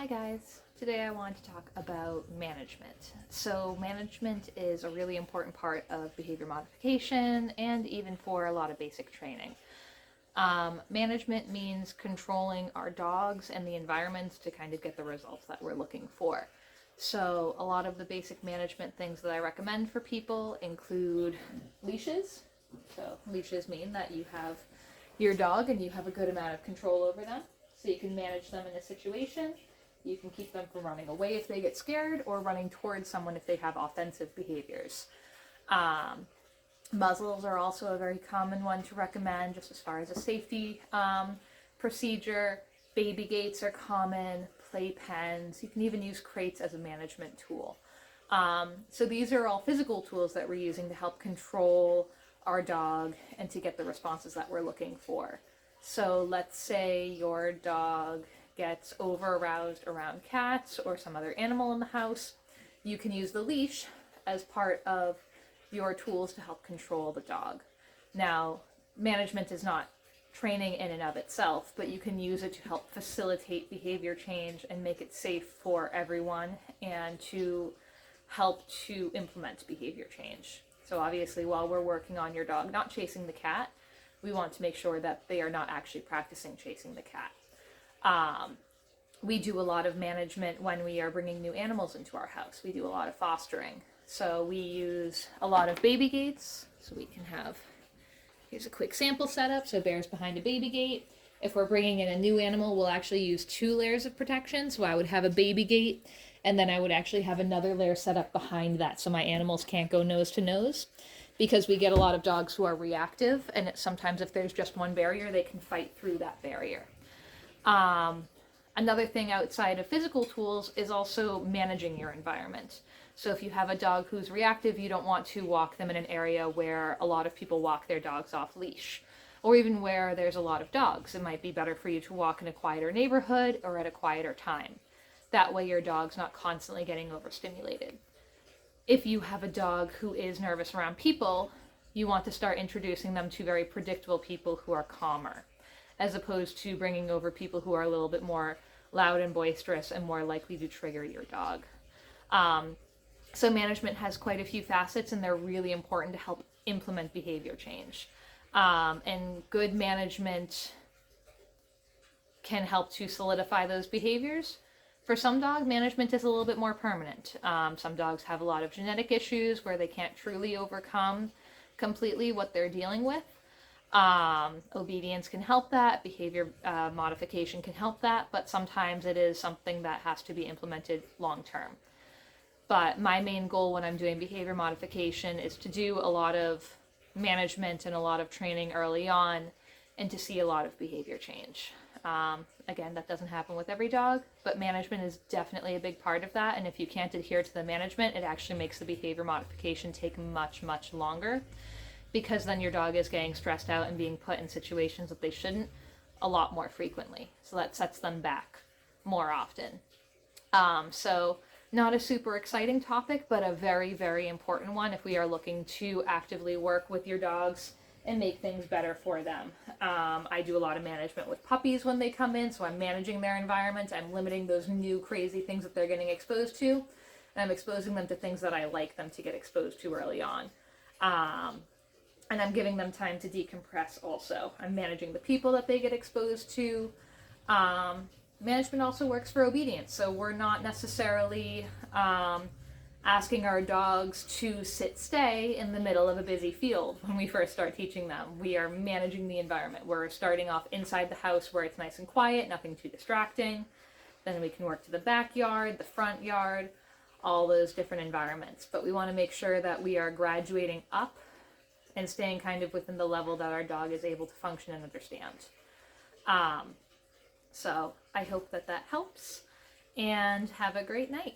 Hi guys. Today I want to talk about management. So management is a really important part of behavior modification and even for a lot of basic training. Management means controlling our dogs and the environments to kind of get the results that we're looking for. So a lot of the basic management things that I recommend for people include leashes. So leashes mean that you have your dog and you have a good amount of control over them. So you can manage them in a situation. You can keep them from running away if they get scared or running towards someone if they have offensive behaviors. Muzzles are also a very common one to recommend just as far as a safety procedure. Baby gates are common, playpens. You can even use crates as a management tool. So these are all physical tools that we're using to help control our dog and to get the responses that we're looking for. So let's say your dog gets over aroused around cats or some other animal in the house. You can use the leash as part of your tools to help control the dog. Now, management is not training in and of itself, but you can use it to help facilitate behavior change and make it safe for everyone and to help to implement behavior change. So obviously, while we're working on your dog not chasing the cat, we want to make sure that they are not actually practicing chasing the cat. We do a lot of management when we are bringing new animals into our house. We do a lot of fostering. So we use a lot of baby gates. So we can have, here's a quick sample setup. So Bear's behind a baby gate. If we're bringing in a new animal, we'll actually use 2 layers of protection. So I would have a baby gate, and then I would actually have another layer set up behind that so my animals can't go nose to nose. Because we get a lot of dogs who are reactive, and sometimes if there's just one barrier, they can fight through that barrier. Another thing outside of physical tools is also managing your environment. So if you have a dog who's reactive, you don't want to walk them in an area where a lot of people walk their dogs off leash, or even where there's a lot of dogs. It might be better for you to walk in a quieter neighborhood or at a quieter time. That way your dog's not constantly getting overstimulated. If you have a dog who is nervous around people, you want to start introducing them to very predictable people who are calmer, as opposed to bringing over people who are a little bit more loud and boisterous and more likely to trigger your dog. So management has quite a few facets, and they're really important to help implement behavior change. And good management can help to solidify those behaviors. For some dogs, management is a little bit more permanent. Some dogs have a lot of genetic issues where they can't truly overcome completely what they're dealing with. Obedience can help that, behavior modification can help that, but sometimes it is something that has to be implemented long term. But my main goal when I'm doing behavior modification is to do a lot of management and a lot of training early on and to see a lot of behavior change. Again, that doesn't happen with every dog, but management is definitely a big part of that. And if you can't adhere to the management, it actually makes the behavior modification take much, much longer, because then your dog is getting stressed out and being put in situations that they shouldn't a lot more frequently. So that sets them back more often. So not a super exciting topic, but a very, very important one if we are looking to actively work with your dogs and make things better for them. I do a lot of management with puppies when they come in, so I'm managing their environment. I'm limiting those new crazy things that they're getting exposed to, and I'm exposing them to things that I like them to get exposed to early on. And I'm giving them time to decompress also. I'm managing the people that they get exposed to. Management also works for obedience, so we're not necessarily asking our dogs to stay in the middle of a busy field when we first start teaching them. We are managing the environment. We're starting off inside the house where it's nice and quiet, nothing too distracting. Then we can work to the backyard, the front yard, all those different environments. But we want to make sure that we are graduating up and staying kind of within the level that our dog is able to function and understand. So I hope that helps, and have a great night.